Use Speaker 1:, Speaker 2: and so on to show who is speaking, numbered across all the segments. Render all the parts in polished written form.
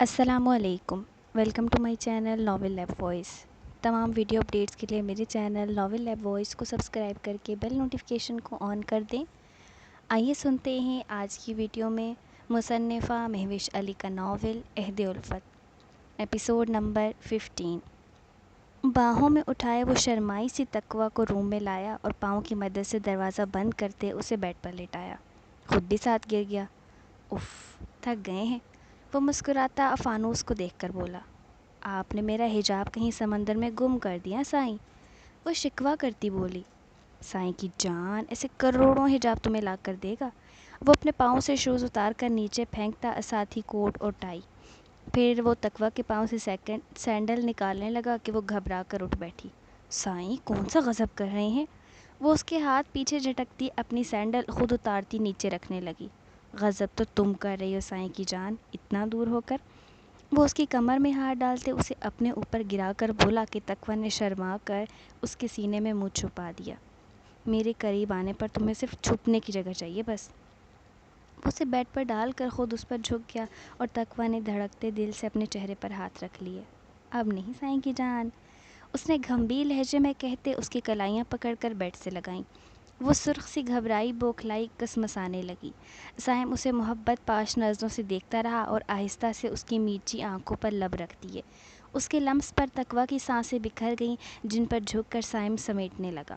Speaker 1: السلام علیکم، welcome to my channel novel lab voice. تمام ویڈیو اپڈیٹس کے لیے میرے چینل ناول لیب وائس کو سبسکرائب کر کے بیل نوٹیفیکیشن کو آن کر دیں۔ آئیے سنتے ہیں آج کی ویڈیو میں مصنفہ مہوش علی کا ناول عہد الفت، ایپیسوڈ نمبر 15۔ باہوں میں اٹھائے وہ شرمائی سی تقویٰ کو روم میں لایا اور پاؤں کی مدد سے دروازہ بند کرتے اسے بیڈ پر لٹایا۔ خود بھی ساتھ گر گیا۔ اف، تھک گئے ہیں، وہ مسکراتا فانوس کو دیکھ کر بولا۔ آپ نے میرا حجاب کہیں سمندر میں گم کر دیا سائیں، وہ شکوہ کرتی بولی۔ سائیں کی جان، ایسے کروڑوں حجاب تمہیں لا کر دے گا۔ وہ اپنے پاؤں سے شوز اتار کر نیچے پھینکتا، ساتھ ہی کوٹ اور ٹائی۔ پھر وہ تقویٰ کے پاؤں سے سینڈل نکالنے لگا کہ وہ گھبرا کر اٹھ بیٹھی۔ سائیں کون سا غضب کر رہے ہیں؟ وہ اس کے ہاتھ پیچھے جھٹکتی اپنی سینڈل خود اتارتی نیچے رکھنے لگی۔ غضب تو تم کر رہی ہو سائیں کی جان، اتنا دور ہو کر۔ وہ اس کی کمر میں ہاتھ ڈالتے اسے اپنے اوپر گرا کر بولا کہ تقویٰ نے شرما کر اس کے سینے میں منہ چھپا دیا۔ میرے قریب آنے پر تمہیں صرف چھپنے کی جگہ چاہیے بس۔ وہ اسے بیڈ پر ڈال کر خود اس پر جھک گیا اور تقویٰ نے دھڑکتے دل سے اپنے چہرے پر ہاتھ رکھ لیے۔ اب نہیں سائیں کی جان، اس نے گھمبیر لہجے میں کہتے اس کی کلائیاں پکڑ کر بیڈ سے لگائیں۔ وہ سرخ سی گھبرائی بوکھلائی کسمسانے لگی۔ سائم اسے محبت پاش نظروں سے دیکھتا رہا اور آہستہ سے اس کی میٹھی آنکھوں پر لب رکھ دیے۔ اس کے لمس پر تقویٰ کی سانسیں بکھر گئیں، جن پر جھک کر سائم سمیٹنے لگا۔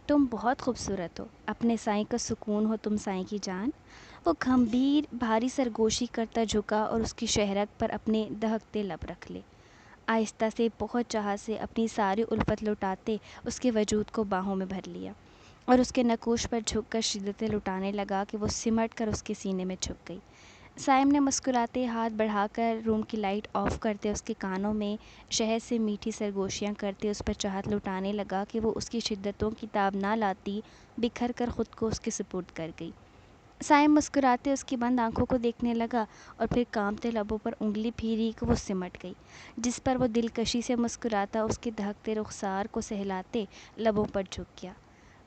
Speaker 1: تم بہت خوبصورت ہو، اپنے سائیں کا سکون ہو تم سائیں کی جان۔ وہ گھمبیر بھاری سرگوشی کرتا جھکا اور اس کی شہرک پر اپنے دہکتے لب رکھ لے۔ آہستہ سے بہت چاہت سے اپنی ساری الفت لٹاتے اس کے وجود کو باہوں میں بھر لیا اور اس کے نکوش پر جھک کر شدتیں لٹانے لگا کہ وہ سمٹ کر اس کے سینے میں چھپ گئی۔ سائم نے مسکراتے ہاتھ بڑھا کر روم کی لائٹ آف کرتے اس کے کانوں میں شہد سے میٹھی سرگوشیاں کرتے اس پر چاہت لٹانے لگا کہ وہ اس کی شدتوں کی تاب نہ لاتی بکھر کر خود کو اس کے سپرد کر گئی۔ سائم مسکراتے اس کی بند آنکھوں کو دیکھنے لگا اور پھر کانپتے لبوں پر انگلی پھیری کہ وہ سمٹ گئی، جس پر وہ دلکشی سے مسکراتا اس کے دہکتے رخسار کو سہلاتے لبوں پر جھک گیا۔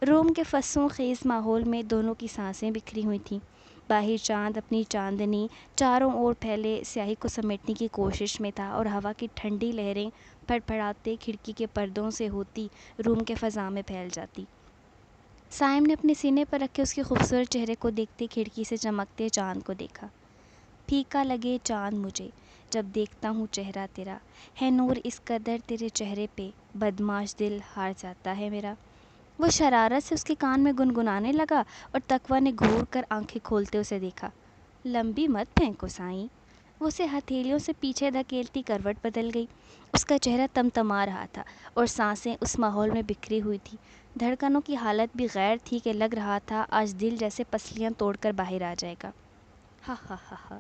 Speaker 1: روم کے فسوں خیز ماحول میں دونوں کی سانسیں بکھری ہوئی تھیں۔ باہر چاند اپنی چاندنی چاروں اور پھیلے سیاہی کو سمیٹنے کی کوشش میں تھا اور ہوا کی ٹھنڈی لہریں پھڑ پھڑاتے کھڑکی کے پردوں سے ہوتی روم کے فضا میں پھیل جاتی۔ سائم نے اپنے سینے پر رکھے اس کے خوبصورت چہرے کو دیکھتے کھڑکی سے چمکتے چاند کو دیکھا۔ پھیکا لگے چاند مجھے جب دیکھتا ہوں چہرہ تیرا، ہے نور اس قدر تیرے چہرے پہ، بدمعاش دل ہار جاتا ہے میرا۔ وہ شرارت سے اس کے کان میں گنگنانے لگا اور تقویٰ نے گھور کر آنکھیں کھولتے اسے دیکھا۔ لمبی مت پھینکو سائیں، وہ اسے ہتھیلیوں سے پیچھے دھکیلتی کروٹ بدل گئی۔ اس کا چہرہ تمتما رہا تھا اور سانسیں اس ماحول میں بکھری ہوئی تھی۔ دھڑکنوں کی حالت بھی غیر تھی کہ لگ رہا تھا آج دل جیسے پسلیاں توڑ کر باہر آ جائے گا۔ ہا ہا ہا ہا،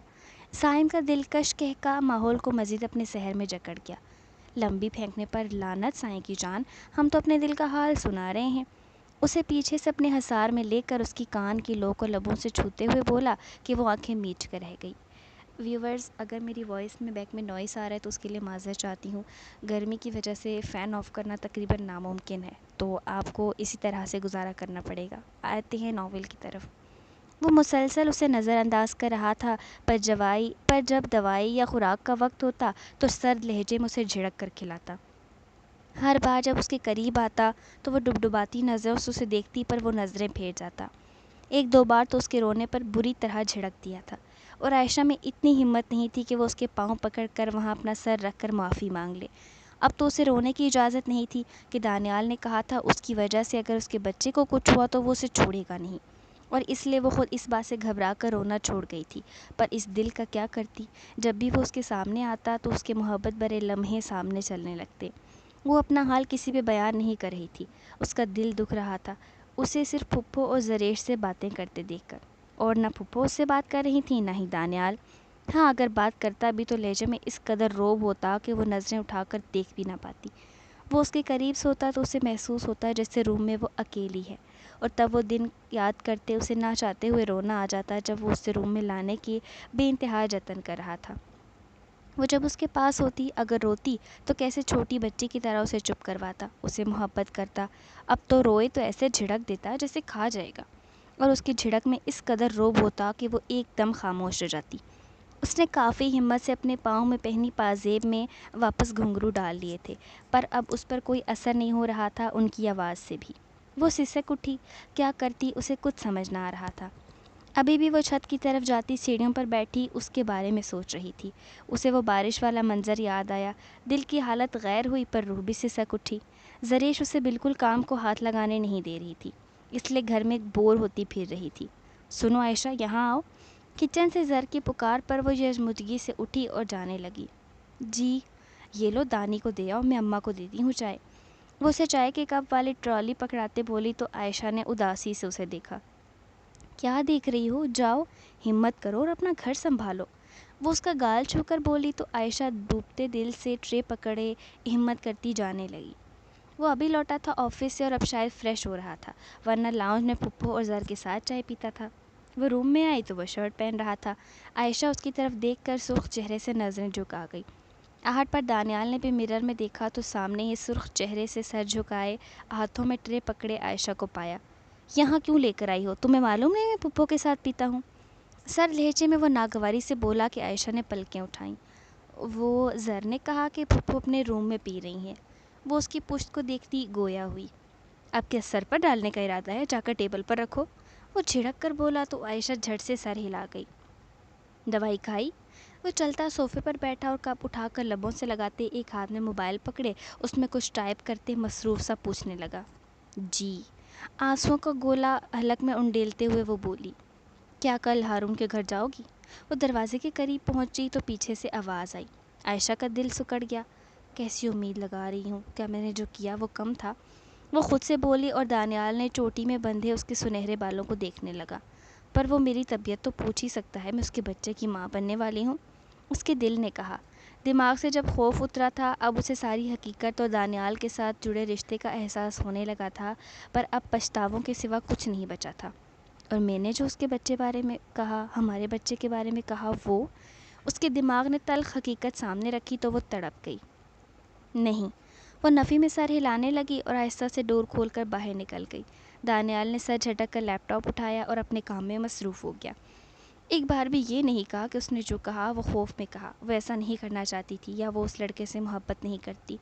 Speaker 1: سائم کا دلکش کہکا ماحول کو مزید اپنے سحر میں جکڑ گیا۔ لمبی پھینکنے پر لعنت سائیں کی جان، ہم تو اپنے دل کا حال سنا رہے ہیں۔ اسے پیچھے سے اپنے حصار میں لے کر اس کی کان کی لو کو لبوں سے چھوتے ہوئے بولا کہ وہ آنکھیں میچ کر رہ گئی۔ ویورز، اگر میری وائس میں بیک میں نوائز آ رہا ہے تو اس کے لیے معذرت چاہتی ہوں۔ گرمی کی وجہ سے فین آف کرنا تقریباً ناممکن ہے، تو آپ کو اسی طرح سے گزارا کرنا پڑے گا۔ آتے ہیں ناول کی طرف۔ وہ مسلسل اسے نظر انداز کر رہا تھا، پر جب دوائی یا خوراک کا وقت ہوتا تو سرد لہجے میں اسے جھڑک کر کھلاتا۔ ہر بار جب اس کے قریب آتا تو وہ ڈبڈباتی نظروں سے اسے دیکھتی، پر وہ نظریں پھیر جاتا۔ ایک دو بار تو اس کے رونے پر بری طرح جھڑک دیا تھا اور عائشہ میں اتنی ہمت نہیں تھی کہ وہ اس کے پاؤں پکڑ کر وہاں اپنا سر رکھ کر معافی مانگ لے۔ اب تو اسے رونے کی اجازت نہیں تھی کہ دانیال نے کہا تھا اس کی وجہ سے اگر اس کے بچے کو کچھ ہوا تو وہ اسے چھوڑے گا نہیں، اور اس لیے وہ خود اس بات سے گھبرا کر رونا چھوڑ گئی تھی۔ پر اس دل کا کیا کرتی؟ جب بھی وہ اس کے سامنے آتا تو اس کے محبت بھرے لمحے سامنے چلنے لگتے۔ وہ اپنا حال کسی پہ بیان نہیں کر رہی تھی، اس کا دل دکھ رہا تھا اسے صرف پھپھو اور زریش سے باتیں کرتے دیکھ کر، اور نہ پھپھو اس سے بات کر رہی تھی نہ ہی دانیال۔ ہاں، اگر بات کرتا بھی تو لہجے میں اس قدر روب ہوتا کہ وہ نظریں اٹھا کر دیکھ بھی نہ پاتی۔ وہ اس کے قریب سوتا تو اسے محسوس ہوتا جیسے روم میں وہ اکیلی ہے، اور تب وہ دن یاد کرتے اسے نہ چاہتے ہوئے رونا آ جاتا جب وہ اسے روم میں لانے کی بے انتہا جتن کر رہا تھا۔ وہ جب اس کے پاس ہوتی، اگر روتی تو کیسے چھوٹی بچی کی طرح اسے چپ کرواتا، اسے محبت کرتا۔ اب تو روئے تو ایسے جھڑک دیتا جیسے کھا جائے گا، اور اس کی جھڑک میں اس قدر روب ہوتا کہ وہ ایک دم خاموش ہو جاتی۔ اس نے کافی ہمت سے اپنے پاؤں میں پہنی پازیب میں واپس گھنگرو ڈال لیے تھے، پر اب اس پر کوئی اثر نہیں ہو رہا تھا ان کی آواز سے بھی۔ وہ سسک اٹھی، کیا کرتی اسے کچھ سمجھ نہ آ رہا تھا۔ ابھی بھی وہ چھت کی طرف جاتی سیڑھیوں پر بیٹھی اس کے بارے میں سوچ رہی تھی۔ اسے وہ بارش والا منظر یاد آیا، دل کی حالت غیر ہوئی پر روح بھی سسک اٹھی۔ زریش اسے بالکل کام کو ہاتھ لگانے نہیں دے رہی تھی، اس لیے گھر میں بور ہوتی پھر رہی تھی۔ سنو عائشہ، یہاں آؤ۔ کچن سے زر کی پکار پر وہ یزمجگی سے اٹھی اور جانے لگی۔ جی، یہ لو دانی کو دے آؤ، میں اماں کو دیتی ہوں چائے۔ وہ اسے چائے کے کپ والی ٹرالی پکڑاتے بولی تو عائشہ نے اداسی سے اسے دیکھا۔ کیا دیکھ رہی ہو، جاؤ، ہمت کرو اور اپنا گھر سنبھالو۔ وہ اس کا گال چھو کر بولی تو عائشہ ڈوبتے دل سے ٹرے پکڑے ہمت کرتی جانے لگی۔ وہ ابھی لوٹا تھا آفس سے اور اب شاید فریش ہو رہا تھا، ورنہ لاؤنج میں پھپھو اور زر کے ساتھ چائے پیتا تھا۔ وہ روم میں آئی تو وہ شرٹ پہن رہا تھا۔ عائشہ اس کی طرف دیکھ کر سرخ چہرے سے نظریں جھکا گئی۔ آہٹ پر دانیال نے بھی مرر میں دیکھا تو سامنے ہی سرخ چہرے سے سر جھکائے ہاتھوں میں ٹرے پکڑے عائشہ کو پایا۔ یہاں کیوں لے کر آئی ہو؟ تمہیں معلوم نہیں میں پھپھو کے ساتھ پیتا ہوں؟ سر لہجے میں وہ ناگواری سے بولا کہ عائشہ نے پلکیں اٹھائیں۔ وہ زر نے کہا کہ پھپھو اپنے روم میں پی رہی ہیں۔ وہ اس کی پشت کو دیکھتی گویا ہوئی۔ اب کیا سر پر ڈالنے کا ارادہ ہے؟ جا کر ٹیبل پر رکھو۔ وہ جھڑک کر بولا تو عائشہ جھٹ سے سر ہلا گئی۔ دوائی کھائی؟ وہ چلتا صوفے پر بیٹھا اور کپ اٹھا کر لبوں سے لگاتے ایک ہاتھ میں موبائل پکڑے اس میں کچھ ٹائپ کرتے مصروف سا پوچھنے لگا۔ جی، آنسوؤں کا گولا حلق میں انڈیلتے ہوئے وہ بولی۔ کیا کل ہارون کے گھر جاؤ گی؟ وہ دروازے کے قریب پہنچی تو پیچھے سے آواز آئی۔ عائشہ کا دل سکڑ گیا۔ کیسی امید لگا رہی ہوں، کیا میں نے جو کیا وہ کم تھا؟ وہ خود سے بولی اور دانیال نے چوٹی میں بندھے اس کے سنہرے بالوں کو دیکھنے لگا۔ پر وہ میری طبیعت تو پوچھ ہی سکتا ہے، میں اس کے بچے کی ماں بننے والی ہوں۔ اس کے دل نے کہا۔ دماغ سے جب خوف اترا تھا اب اسے ساری حقیقت اور دانیال کے ساتھ جڑے رشتے کا احساس ہونے لگا تھا، پر اب پچھتاووں کے سوا کچھ نہیں بچا تھا۔ اور میں نے جو اس کے بچے بارے میں کہا، ہمارے بچے کے بارے میں کہا، وہ اس کے دماغ نے تلخ حقیقت سامنے رکھی تو وہ تڑپ گئی۔ نہیں، وہ نفی میں سر ہلانے لگی اور آہستہ سے ڈور کھول کر باہر نکل گئی۔ دانیال نے سر جھٹک کر لیپ ٹاپ اٹھایا اور اپنے کام میں مصروف ہو گیا۔ ایک بار بھی یہ نہیں کہا کہ اس نے جو کہا وہ خوف میں کہا، وہ ایسا نہیں کرنا چاہتی تھی یا وہ اس لڑکے سے محبت نہیں کرتی۔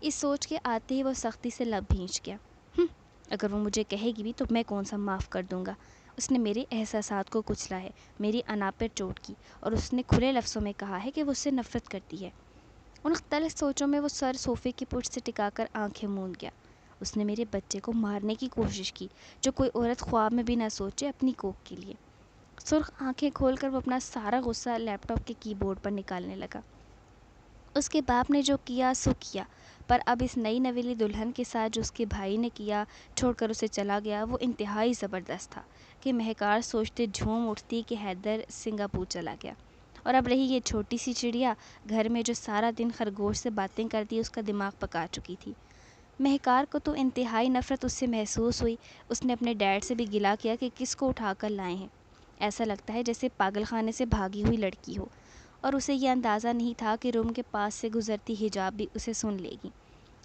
Speaker 1: اس سوچ کے آتے ہی وہ سختی سے لب بھینچ گیا۔ اگر وہ مجھے کہے گی بھی تو میں کون سا معاف کر دوں گا؟ اس نے میرے احساسات کو کچلا ہے، میری انا پر چوٹ کی، اور اس نے کھلے لفظوں میں کہا ہے کہ وہ اس سے نفرت کرتی ہے۔ ان تلخ سوچوں میں وہ سر صوفے کی پشت سے ٹکا کر آنکھیں موند گیا۔ اس نے میرے بچے کو مارنے کی کوشش کی، جو کوئی عورت خواب میں بھی نہ سوچے اپنی کوکھ کے لیے۔ سرخ آنکھیں کھول کر وہ اپنا سارا غصہ لیپ ٹاپ کے کی بورڈ پر نکالنے لگا۔ اس کے باپ نے جو کیا سو کیا، پر اب اس نئی نویلی دلہن کے ساتھ جو اس کے بھائی نے کیا چھوڑ کر اسے چلا گیا وہ انتہائی زبردست تھا کہ مہکار سوچتے جھوم اٹھتی کہ حیدر سنگاپور چلا گیا۔ اور اب رہی یہ چھوٹی سی چڑیا گھر میں جو سارا دن خرگوش سے باتیں کرتی اس کا دماغ پکا چکی تھی۔ مہکار کو تو انتہائی نفرت اس سے محسوس ہوئی۔ اس نے اپنے ڈیڈ سے بھی گلا کیا کہ کس کو اٹھا کر لائے ہیں، ایسا لگتا ہے جیسے پاگل خانے سے بھاگی ہوئی لڑکی ہو، اور اسے یہ اندازہ نہیں تھا کہ روم کے پاس سے گزرتی حجاب بھی اسے سن لے گی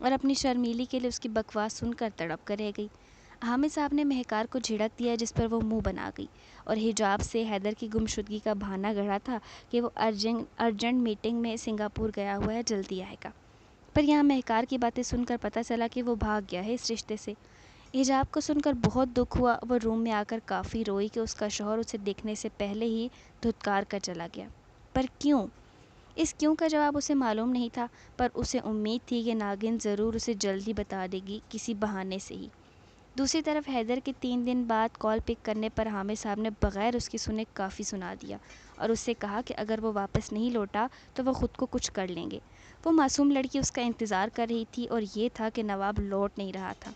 Speaker 1: اور اپنی شرمیلی کے لیے اس کی بکواس سن کر تڑپ کر رہ گئی۔ حامد صاحب نے مہکار کو جھڑک دیا جس پر وہ منہ بنا گئی اور حجاب سے حیدر کی گمشدگی کا بہانہ گڑھا تھا کہ وہ ارجنٹ میٹنگ میں سنگاپور گیا ہوا ہے، جلدی آئے گا۔ پر یہاں مہکار کی باتیں سن کر پتہ چلا کہ وہ بھاگ گیا ہے اس رشتے سے۔ حجاب کو سن کر بہت دکھ ہوا۔ وہ روم میں آ کر کافی روئی کہ اس کا شوہر اسے دیکھنے سے پہلے ہی دھتکار کر چلا گیا۔ پر کیوں؟ اس کیوں کا جواب اسے معلوم نہیں تھا، پر اسے امید تھی کہ ناگن ضرور اسے جلدی بتا دے گی کسی بہانے سے ہی۔ دوسری طرف حیدر کے 3 دن بعد کال پک کرنے پر حامد صاحب نے بغیر اس کی سنے کافی سنا دیا اور اس سے کہا کہ اگر وہ واپس نہیں لوٹا تو وہ خود کو کچھ کر لیں گے۔ وہ معصوم لڑکی اس کا انتظار کر رہی تھی اور یہ تھا کہ نواب لوٹ نہیں رہا تھا۔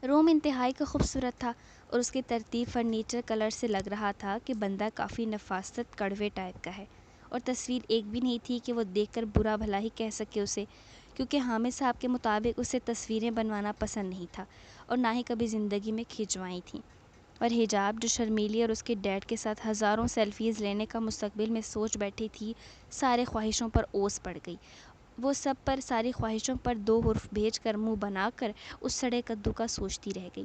Speaker 1: روم انتہائی کا خوبصورت تھا اور اس کی ترتیب فرنیچر کلر سے لگ رہا تھا کہ بندہ کافی نفاست کڑوے ٹائپ کا ہے، اور تصویر ایک بھی نہیں تھی کہ وہ دیکھ کر برا بھلا ہی کہہ سکے اسے، کیونکہ حامد صاحب کے مطابق اسے تصویریں بنوانا پسند نہیں تھا اور نہ ہی کبھی زندگی میں کھنچوائی تھیں۔ اور حجاب جو شرمیلی اور اس کے ڈیڈ کے ساتھ ہزاروں سیلفیز لینے کا مستقبل میں سوچ بیٹھی تھی، سارے خواہشوں پر اوس پڑ گئی۔ وہ سب پر ساری خواہشوں پر 2 حرف بھیج کر منہ بنا کر اس سڑے کدو کا سوچتی رہ گئی۔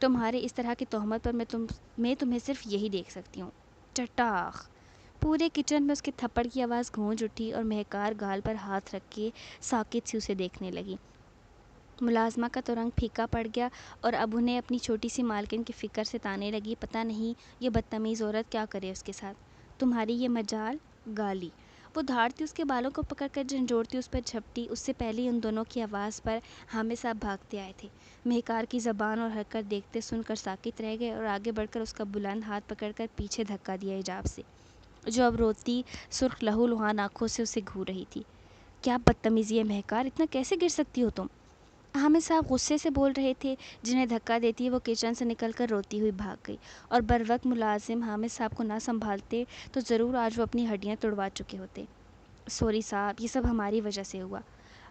Speaker 1: تمہارے اس طرح کی تہمت پر میں تمہیں صرف یہی دیکھ سکتی ہوں۔ چٹاخ! پورے کچن میں اس کے تھپڑ کی آواز گونج اٹھی اور مہکار گال پر ہاتھ رکھ کے ساکت سی اسے دیکھنے لگی۔ ملازمہ کا تو رنگ پھیکا پڑ گیا اور اب انہیں اپنی چھوٹی سی مالکن کی فکر سے تانے لگی، پتہ نہیں یہ بدتمیز عورت کیا کرے اس کے ساتھ۔ تمہاری یہ مجال؟ گالی۔ وہ دھاڑتی اس کے بالوں کو پکڑ کر جھنجھوڑتی اس پر جھپٹی۔ اس سے پہلے ان دونوں کی آواز پر حامد صاحب بھاگتے آئے تھے۔ مہکار کی زبان اور حرکت دیکھتے سن کر ساکت رہ گئے اور آگے بڑھ کر اس کا بلند ہاتھ پکڑ کر پیچھے دھکا دیا حجاب سے، جو اب روتی سرخ لہو لہان آنکھوں سے اسے گھور رہی تھی۔ کیا بدتمیزی ہے مہکار، اتنا کیسے گر سکتی ہو تم؟ حامد صاحب غصے سے بول رہے تھے، جنہیں دھکا دیتی وہ کچن سے نکل کر روتی ہوئی بھاگ گئی، اور بروقت ملازم حامد صاحب کو نہ سنبھالتے تو ضرور آج وہ اپنی ہڈیاں توڑوا چکے ہوتے۔ سوری صاحب، یہ سب ہماری وجہ سے ہوا۔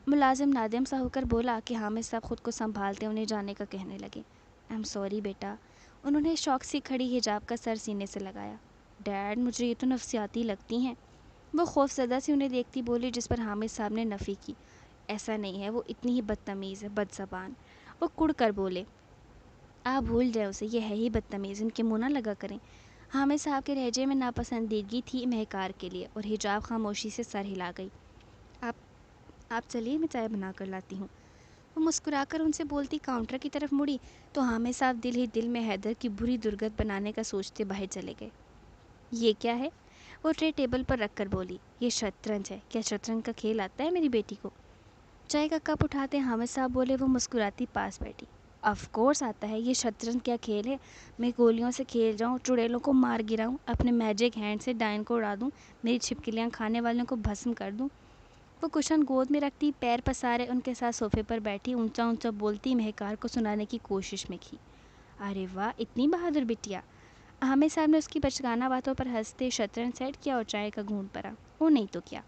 Speaker 1: ملازم نادم سا ہو کر بولا کہ حامد صاحب خود کو سنبھالتے انہیں جانے کا کہنے لگے۔ ایم سوری بیٹا۔ انہوں نے شوق سے کھڑی حجاب کا سر سینے سے لگایا۔ ڈیڈ، مجھے یہ تو نفسیاتی لگتی ہیں۔ وہ خوف زدہ سے انہیں دیکھتی بولی، جس پر حامد صاحب نے نفی کی۔ ایسا نہیں ہے، وہ اتنی ہی بدتمیز ہے، بد زبان۔ وہ کڑ کر بولے۔ آپ بھول جائیں اسے، یہ ہے ہی بدتمیز، ان کے منہ نہ لگا کریں۔ حامد صاحب کے لہجے میں ناپسندیدگی تھی مہکار کے لیے، اور حجاب خاموشی سے سر ہلا گئی۔ آپ چلیے، میں چائے بنا کر لاتی ہوں۔ وہ مسکرا کر ان سے بولتی کاؤنٹر کی طرف مڑی تو حامد صاحب دل ہی دل میں حیدر کی بری درگت بنانے کا سوچتے باہر چلے گئے۔ یہ کیا ہے؟ وہ ٹرے ٹیبل پر رکھ کر بولی۔ یہ شطرنج ہے۔ کیا شطرنج کا کھیل آتا ہے میری بیٹی کو؟ چائے کا کپ اٹھاتے حامد صاحب بولے۔ وہ مسکراتی پاس بیٹھی۔ آف کورس آتا ہے، یہ شطرنج کیا کھیل ہے؟ میں گولیوں سے کھیل جاؤں، چڑیلوں کو مار گراؤں، اپنے میجک ہینڈ سے ڈائن کو اڑا دوں، میری چھپکلیاں کھانے والوں کو بھسم کر دوں۔ وہ کشن گود میں رکھتی، پیر پسارے ان کے ساتھ صوفے پر بیٹھی اونچا اونچا بولتی مہکار کو سنانے کی کوشش میں کی۔ ارے واہ، اتنی بہادر بٹیا! حامد صاحب نے اس کی بچگانہ باتوں پر ہنستے شطرنج سیٹ کیا اور چائے کا گھونٹ بھرا۔ وہ نہیں تو کیا!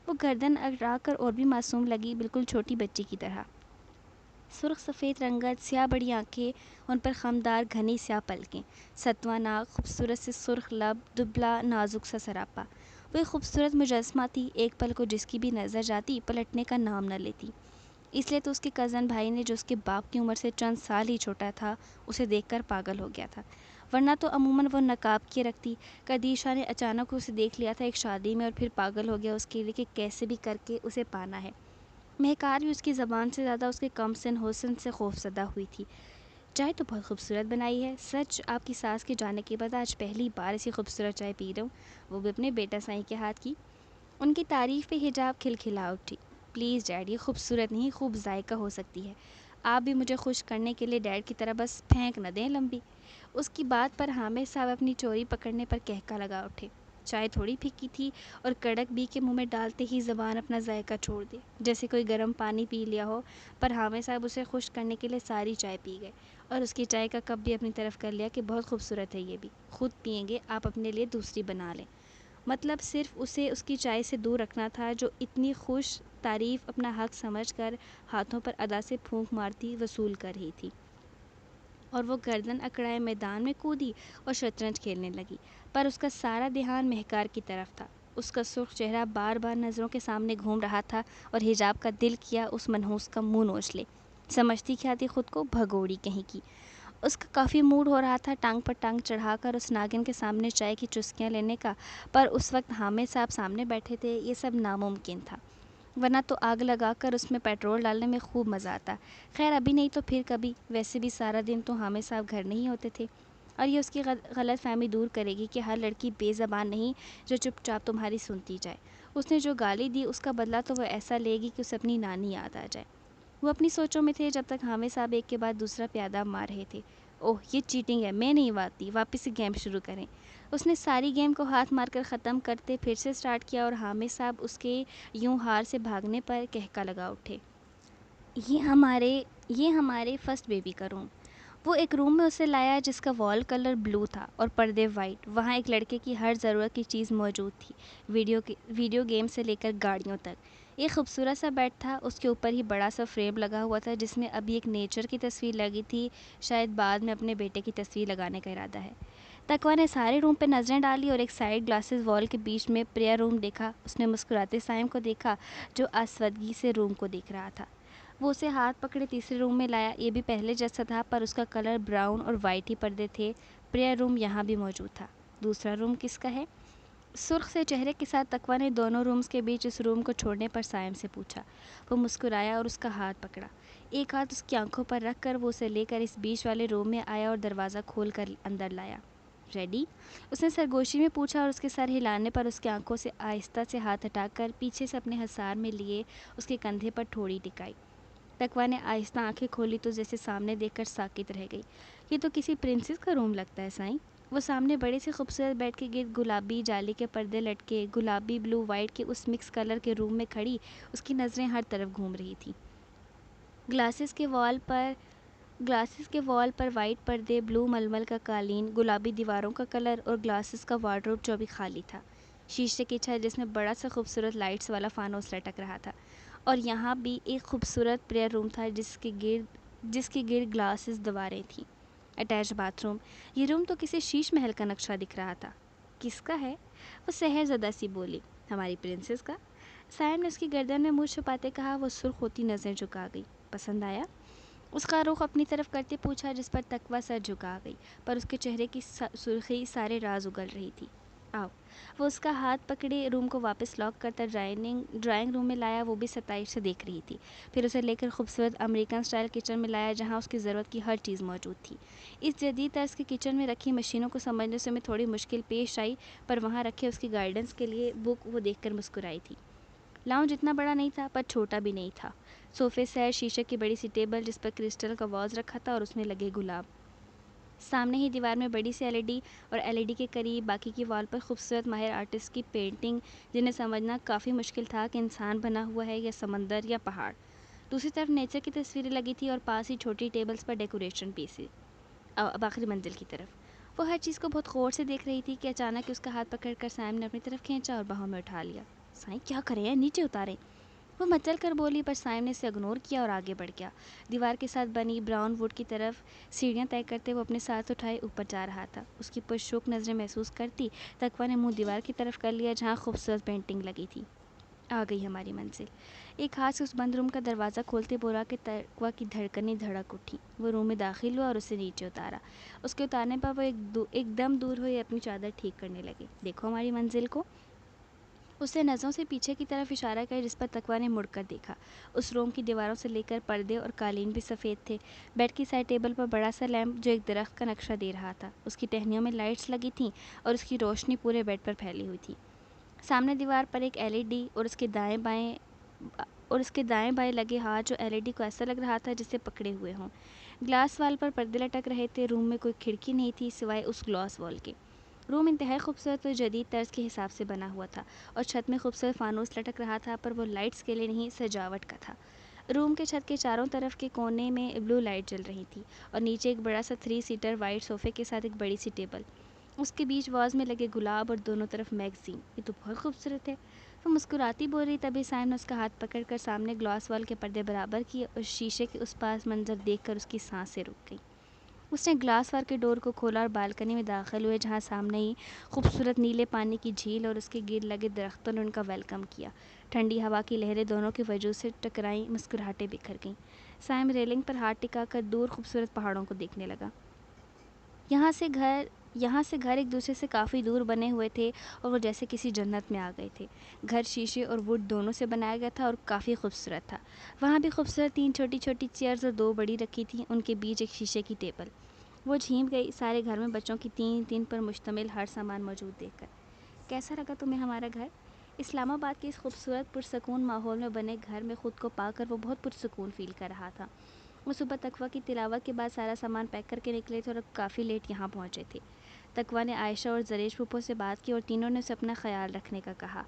Speaker 1: وہ گردن اڑا کر اور بھی معصوم لگی، بالکل چھوٹی بچی کی طرح۔ سرخ سفید رنگت، سیاہ بڑی آنکھیں، ان پر خمدار گھنی سیاہ پلکیں، ستواں ناک، خوبصورت سے سرخ لب، دبلا نازک سا سراپا۔ وہ ایک خوبصورت مجسمہ تھی، ایک پل کو جس کی بھی نظر جاتی پلٹنے کا نام نہ لیتی۔ اس لیے تو اس کے کزن بھائی نے، جو اس کے باپ کی عمر سے چند سال ہی چھوٹا تھا، اسے دیکھ کر پاگل ہو گیا تھا، ورنہ تو عموماً وہ نقاب کیے رکھتی۔ قدیشہ نے اچانک اسے دیکھ لیا تھا ایک شادی میں اور پھر پاگل ہو گیا اس کے لیے کہ کیسے بھی کر کے اسے پانا ہے۔ مہکار بھی اس کی زبان سے زیادہ اس کے کم سن حسن سے خوفزدہ ہوئی تھی۔ چائے تو بہت خوبصورت بنائی ہے، سچ آپ کی ساس کے جانے کے بعد آج پہلی بار ایسی خوبصورت چائے پی رہا ہوں، وہ بھی اپنے بیٹا سائیں کے ہاتھ کی۔ ان کی تعریف پہ حجاب کھلکھلا اٹھی۔ پلیز ڈیڈ، یہ خوبصورت نہیں، خوب ذائقہ ہو سکتی ہے۔ آپ بھی مجھے خوش کرنے کے لیے ڈیڈ کی طرح بس پھینک نہ دیں لمبی۔ اس کی بات پر حامد صاحب اپنی چوری پکڑنے پر کہکا لگا اٹھے۔ چائے تھوڑی پھیکی تھی اور کڑک بی کے منہ میں ڈالتے ہی زبان اپنا ذائقہ چھوڑ دے، جیسے کوئی گرم پانی پی لیا ہو، پر حامد صاحب اسے خوش کرنے کے لیے ساری چائے پی گئے اور اس کی چائے کا کپ بھی اپنی طرف کر لیا کہ بہت خوبصورت ہے، یہ بھی خود پئیں گے آپ، اپنے لیے دوسری بنا لیں۔ مطلب صرف اسے اس کی چائے سے دور رکھنا تھا، جو اتنی خوش تعریف اپنا حق سمجھ کر ہاتھوں پر ادا سے پھونک مارتی وصول کر رہی تھی، اور وہ گردن اکڑائے میدان میں کودی اور شطرنج کھیلنے لگی، پر اس کا سارا دھیان مہکار کی طرف تھا۔ اس کا سرخ چہرہ بار بار نظروں کے سامنے گھوم رہا تھا اور حجاب کا دل کیا اس منحوس کا منہ نوچ لے۔ سمجھتی کیا تھی خود کو، بھگوڑی کہیں کی! اس کا کافی موڈ ہو رہا تھا ٹانگ پر ٹانگ چڑھا کر اس ناگن کے سامنے چائے کی چسکیاں لینے کا، پر اس وقت حامد صاحب سامنے بیٹھے تھے، یہ سب ناممکن تھا، ورنہ تو آگ لگا کر اس میں پیٹرول ڈالنے میں خوب مزہ آتا۔ خیر ابھی نہیں تو پھر کبھی، ویسے بھی سارا دن تو حامد صاحب گھر نہیں ہوتے تھے، اور یہ اس کی غلط فہمی دور کرے گی کہ ہر لڑکی بے زبان نہیں جو چپ چاپ تمہاری سنتی جائے۔ اس نے جو گالی دی اس کا بدلہ تو وہ ایسا لے گی کہ اسے اپنی نانی یاد آ جائے۔ وہ اپنی سوچوں میں تھے جب تک حامد صاحب ایک کے بعد دوسرا پیادہ مار رہے تھے۔ اوہ یہ چیٹنگ ہے، میں نہیں واتی، واپس سے گیم شروع کریں۔ اس نے ساری گیم کو ہاتھ مار کر ختم کرتے پھر سے سٹارٹ کیا، اور حامد صاحب اس کے یوں ہار سے بھاگنے پر کہکا لگا اٹھے۔ یہ ہمارے فرسٹ بیبی کا روم۔ وہ ایک روم میں اسے لایا جس کا وال کلر بلو تھا اور پردے وائٹ۔ وہاں ایک لڑکے کی ہر ضرورت کی چیز موجود تھی، ویڈیو گیم سے لے کر گاڑیوں تک۔ ایک خوبصورت سا بیڈ تھا، اس کے اوپر ہی بڑا سا فریم لگا ہوا تھا جس میں ابھی ایک نیچر کی تصویر لگی تھی، شاید بعد میں اپنے بیٹے کی تصویر لگانے کا ارادہ ہے۔ تقویٰ نے سارے روم پہ نظریں ڈالی اور ایک سائڈ گلاسز وال کے بیچ میں پریئر روم دیکھا۔ اس نے مسکراتے سائم کو دیکھا جو آسودگی سے روم کو دیکھ رہا تھا۔ وہ اسے ہاتھ پکڑے تیسرے روم میں لایا. یہ بھی پہلے جیسا تھا پر اس کا کلر براؤن اور وائٹ ہی پردے تھے. پریئر روم یہاں بھی موجود تھا. دوسرا روم کس کا ہے؟ سرخ سے چہرے کے ساتھ تقویٰ نے دونوں رومز کے بیچ اس روم کو چھوڑنے پر سائم سے پوچھا. وہ مسکرایا اور اس کا ہاتھ پکڑا. ایک ہاتھ اس کی آنکھوں پر رکھ کر وہ اسے لے کر اس بیچ والے روم میں آیا اور دروازہ کھول کر اندر لایا. ریڈی؟ اس نے سرگوشی میں پوچھا اور اس کے سر ہلانے پر اس کی آنکھوں سے آہستہ سے ہاتھ ہٹا کر پیچھے سے اپنے حصار میں لیے اس کے کندھے پر ٹھوڑی ٹکائی. تقویٰ نے آہستہ آنکھیں کھولی تو جیسے سامنے دیکھ کر ساکت رہ گئی. یہ تو کسی پرنسس کا روم لگتا ہے سائیں. وہ سامنے بڑے سے خوبصورت بیڈ کے گرد گلابی جالی کے پردے لٹکے گلابی بلو وائٹ کے اس مکس کلر کے روم میں کھڑی اس کی نظریں ہر طرف گھوم رہی تھیں. گلاسز کے وال پر وائٹ پردے، بلو ململ کا قالین، گلابی دیواروں کا کلر اور گلاسز کا وارڈروب جو بھی خالی تھا. شیشے کی چھت جس میں بڑا سا خوبصورت لائٹس والا فانوس لٹک رہا تھا. اور یہاں بھی ایک خوبصورت پریئر روم تھا جس کے گرد گلاسز دیواریں تھیں. Attach bath room. یہ روم تو کسی شیش محل کا نقشہ دکھ رہا تھا. کس کا ہے؟ وہ سحر زدہ سی بولی. ہماری پرنسس کا. سائم نے اس کی گردن میں منہ چھپاتے کہا. وہ سرخ ہوتی نظریں جھکا گئی. پسند آیا؟ اس کا رخ اپنی طرف کرتے پوچھا جس پر تقویٰ سر جھکا گئی پر اس کے چہرے کی سرخی سارے راز اگل رہی تھی. آؤ. وہ اس کا ہاتھ پکڑے روم کو واپس لاک کرتا ڈرائنگ روم میں لایا. وہ بھی ستائش سے دیکھ رہی تھی. پھر اسے لے کر خوبصورت امریکن سٹائل کچن میں لایا جہاں اس کی ضرورت کی ہر چیز موجود تھی. اس جدید طرز کے کچن میں رکھی مشینوں کو سمجھنے سے میں تھوڑی مشکل پیش آئی پر وہاں رکھے اس کی گائیڈنس کے لیے بک وہ دیکھ کر مسکرائی تھی. لاؤنج اتنا بڑا نہیں تھا پر چھوٹا بھی نہیں تھا. صوفے سیر، شیشے کی بڑی سی ٹیبل جس پر کرسٹل کا واز رکھا تھا اور اس میں لگے گلاب. سامنے ہی دیوار میں بڑی سی LED اور LED کے قریب باقی کی وال پر خوبصورت ماہر آرٹسٹ کی پینٹنگ جنہیں سمجھنا کافی مشکل تھا کہ انسان بنا ہوا ہے یا سمندر یا پہاڑ. دوسری طرف نیچر کی تصویریں لگی تھی اور پاس ہی چھوٹی ٹیبلز پر ڈیکوریشن پیسز. اب آخری منزل کی طرف. وہ ہر چیز کو بہت غور سے دیکھ رہی تھی کہ اچانک اس کا ہاتھ پکڑ کر سائم نے اپنی طرف کھینچا اور باہوں میں اٹھا لیا. سائیں کیا کریں ہیں؟ نیچے اتاریں. وہ مچل کر بولی پر سائم نے اسے اگنور کیا اور آگے بڑھ گیا. دیوار کے ساتھ بنی براؤن ووڈ کی طرف سیڑھیاں طے کرتے وہ اپنے ساتھ اٹھائے اوپر جا رہا تھا. اس کی پرشوق نظریں محسوس کرتی تقویٰ نے منہ دیوار کی طرف کر لیا جہاں خوبصورت پینٹنگ لگی تھی. آ گئی ہماری منزل. ایک ہاتھ سے اس بند روم کا دروازہ کھولتے بولا کہ تقویٰ کی دھڑکنیں دھڑک اٹھی. وہ روم میں داخل ہوا اور اسے نیچے اتارا. اس کے اتارنے پر وہ ایک دم دور ہوئے اپنی چادر ٹھیک کرنے لگے. دیکھو ہماری منزل کو. اس نے نظروں سے پیچھے کی طرف اشارہ کیا جس پر تقویٰ نے مڑ کر دیکھا. اس روم کی دیواروں سے لے کر پردے اور قالین بھی سفید تھے. بیڈ کی سائڈ ٹیبل پر بڑا سا لیمپ جو ایک درخت کا نقشہ دے رہا تھا. اس کی ٹہنیوں میں لائٹس لگی تھیں اور اس کی روشنی پورے بیڈ پر پھیلی ہوئی تھی. سامنے دیوار پر ایک LED اور اس کے دائیں بائیں لگے ہاتھ جو LED کو ایسا لگ رہا تھا جسے پکڑے ہوئے ہوں. گلاس وال پر پردے لٹک رہے تھے. روم میں کوئی کھڑکی نہیں تھی سوائے اس گلاس وال کے. روم انتہائی خوبصورت اور جدید طرز کے حساب سے بنا ہوا تھا اور چھت میں خوبصورت فانوس لٹک رہا تھا پر وہ لائٹس کے لیے نہیں سجاوٹ کا تھا. روم کے چھت کے چاروں طرف کے کونے میں بلو لائٹ جل رہی تھی اور نیچے ایک بڑا سا 3 سیٹر وائٹ صوفے کے ساتھ ایک بڑی سی ٹیبل. اس کے بیچ واز میں لگے گلاب اور دونوں طرف میگزین. یہ تو بہت خوبصورت ہے. وہ مسکراتی بول رہی تبھی سائم نے اس کا ہاتھ پکڑ کر سامنے گلاس وال کے پردے برابر کیے اور شیشے کے اس پاس منظر دیکھ کر اس کی سانسیں رک گئیں. اس نے گلاس وال کے ڈور کو کھولا اور بالکنی میں داخل ہوئے جہاں سامنے ہی خوبصورت نیلے پانی کی جھیل اور اس کے گرد لگے درختوں نے ان کا ویلکم کیا. ٹھنڈی ہوا کی لہریں دونوں کے وجود سے ٹکرائیں. مسکراہٹیں بکھر گئیں. سائم ریلنگ پر ہاتھ ٹکا کر دور خوبصورت پہاڑوں کو دیکھنے لگا. یہاں سے گھر ایک دوسرے سے کافی دور بنے ہوئے تھے اور وہ جیسے کسی جنت میں آ گئے تھے. گھر شیشے اور ووڈ دونوں سے بنایا گیا تھا اور کافی خوبصورت تھا. وہاں بھی خوبصورت 3 چھوٹی چھوٹی چیئرز اور 2 بڑی رکھی تھیں. ان کے بیچ ایک شیشے کی ٹیبل. وہ جھیم گئی سارے گھر میں بچوں کی 3 پر مشتمل ہر سامان موجود دیکھ کر. کیسا لگا تمہیں ہمارا گھر؟ اسلام آباد کے اس خوبصورت پرسکون ماحول میں بنے گھر میں خود کو پا کر وہ بہت پرسکون فیل کر رہا تھا. وہ صبح تقویٰ کی تلاوت کے بعد سارا سامان پیک کر کے نکلے تھے اور کافی لیٹ یہاں پہنچے تھے. تقویٰ نے عائشہ اور زریش پھوپھو سے بات کی اور تینوں نے اسے اپنا خیال رکھنے کا کہا.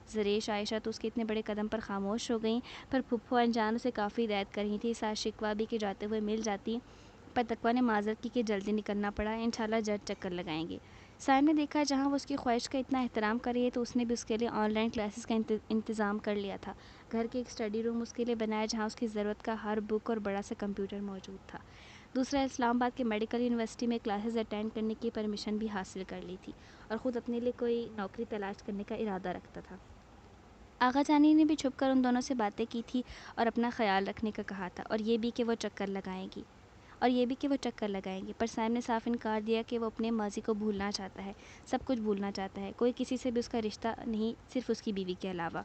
Speaker 1: زریش عائشہ تو اس کے اتنے بڑے قدم پر خاموش ہو گئیں پر پھوپھو انجان اسے کافی ہدایت کر رہی تھی. ساتھ شکوہ بھی کہ جاتے ہوئے مل جاتی پر تقویٰ نے معذرت کی کہ جلدی نکلنا پڑا. انشاءاللہ جلد چکر لگائیں گے. سائم نے دیکھا جہاں وہ اس کی خواہش کا اتنا احترام کر رہی ہے تو اس نے بھی اس کے لیے آن لائن کلاسز کا انتظام کر لیا تھا. گھر کے ایک اسٹڈی روم اس کے لیے بنایا جہاں اس کی ضرورت کا ہر بک اور بڑا سا کمپیوٹر موجود تھا. دوسرا اسلام آباد کے میڈیکل یونیورسٹی میں کلاسز اٹینڈ کرنے کی پرمیشن بھی حاصل کر لی تھی اور خود اپنے لیے کوئی نوکری تلاش کرنے کا ارادہ رکھتا تھا. آغا جانی نے بھی چھپ کر ان دونوں سے باتیں کی تھی اور اپنا خیال رکھنے کا کہا تھا، اور یہ بھی کہ وہ چکر لگائیں گی، پر سائم نے صاف انکار دیا کہ وہ اپنے ماضی کو بھولنا چاہتا ہے، سب کچھ بھولنا چاہتا ہے، کوئی کسی سے بھی اس کا رشتہ نہیں، صرف اس کی بیوی کے علاوہ۔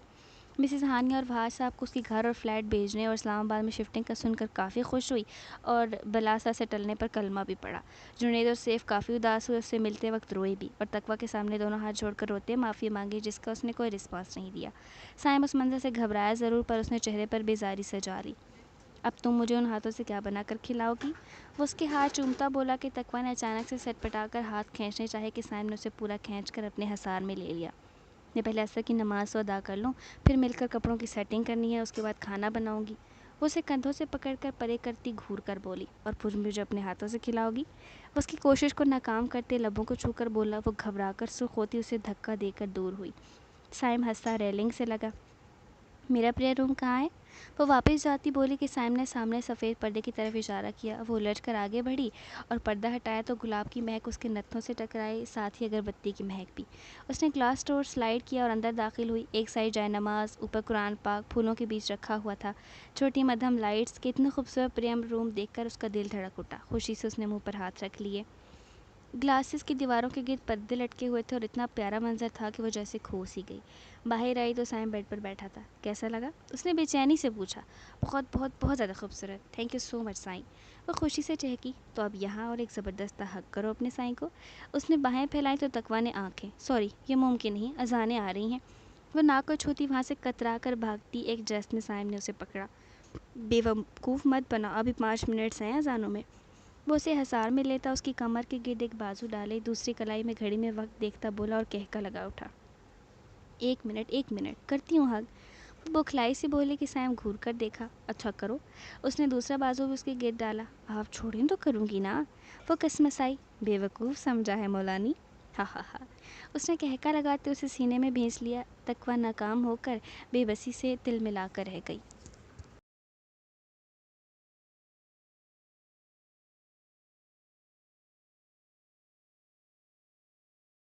Speaker 1: مسز ہانیہ اور وہاج صاحب کو اس کی گھر اور فلیٹ بھیجنے اور اسلام آباد میں شفٹنگ کا سن کر کافی خوش ہوئی اور بلاسا سے ٹلنے پر کلمہ بھی پڑا۔ جنید اور سیف کافی اداس ہوئے، اس سے ملتے وقت روئے بھی، اور تقویٰ کے سامنے دونوں ہاتھ جوڑ کر روتے معافی مانگی، جس کا اس نے کوئی رسپانس نہیں دیا۔ سائم اس منظر سے گھبرایا ضرور، پر اس نے چہرے پر بیزاری سجا لی۔ اب تم مجھے ان ہاتھوں سے کیا بنا کر کھلاؤ گی؟ وہ اس کے ہاتھ چومتا بولا کہ تقویٰ نے اچانک سے سٹ پٹا کر ہاتھ کھینچنے چاہے کہ سائم نے اسے پورا کھینچ کر اپنے حصار میں لے لیا۔ میں پہلے عصر کی نماز تو ادا کر لوں، پھر مل کر کپڑوں کی سیٹنگ کرنی ہے، اس کے بعد کھانا بناؤں گی۔ وہ اسے کندھوں سے پکڑ کر پرے کرتی گھور کر بولی، اور پھر مجھے اپنے ہاتھوں سے کھلاؤ گی؟ وہ اس کی کوشش کو ناکام کرتے لبوں کو چھو کر بولا۔ وہ گھبرا کر سرخ ہوتی اسے دھکا دے کر دور ہوئی۔ سائم ہنسا ریلنگ سے لگا۔ میرا پریئر روم کہاں ہے؟ وہ واپس جاتی بولی کہ سائم نے سامنے سفید پردے کی طرف اشارہ کیا۔ وہ الجھ کر آگے بڑھی اور پردہ ہٹایا تو گلاب کی مہک اس کے نتھوں سے ٹکرائی، ساتھ ہی اگربتی کی مہک بھی۔ اس نے گلاس ڈور سلائیڈ کیا اور اندر داخل ہوئی۔ ایک سائڈ جائے نماز، اوپر قرآن پاک پھولوں کے بیچ رکھا ہوا تھا، چھوٹی مدھم لائٹس کے اتنے خوبصورت پریئر روم دیکھ کر اس کا دل دھڑک اٹھا۔ خوشی سے اس نے منہ پر ہاتھ رکھ لیے۔ گلاسز کی دیواروں کے گرد پردے لٹکے ہوئے تھے اور اتنا پیارا منظر تھا کہ وہ جیسے کھو سی گئی۔ باہر آئی تو سائم بیڈ پر بیٹھا تھا۔ کیسا لگا؟ اس نے بے چینی سے پوچھا۔ بہت بہت بہت زیادہ خوبصورت، تھینک یو سو مچ سائیں۔ وہ خوشی سے چہکی۔ تو اب یہاں اور ایک زبردست ہگ کرو اپنے سائیں کو۔ اس نے باہیں پھیلائیں تو تقویٰ نے آنکھیں، سوری یہ ممکن نہیں، اذانیں آ رہی ہیں۔ وہ ناک کو چھوتی وہاں سے کترا کر بھاگتی، ایک جسٹ میں سائم نے اسے پکڑا۔ بے وقوف مت بنا، ابھی 5 منٹس ہیں اذانوں میں۔ وہ اسے حصار میں لیتا اس کی کمر کے گرد ایک بازو ڈالے، دوسری کلائی میں گھڑی میں وقت دیکھتا بولا اور کہکا لگا اٹھا۔ 1 منٹ کرتی ہوں ہگ۔ وہ بکھلائی سے بولے کہ سائم گھور کر دیکھا۔ اچھا کرو۔ اس نے دوسرا بازو بھی اس کے گرد ڈالا۔ آپ چھوڑیں تو کروں گی نا۔ وہ کسمسائی۔ بے وقوف سمجھا ہے مولانی، ہا ہا ہا۔ اس نے کہکا لگاتے اسے سینے میں بھینس لیا۔ تقویٰ ناکام ہو کر بے بسی سے تل ملا کر رہ گئی۔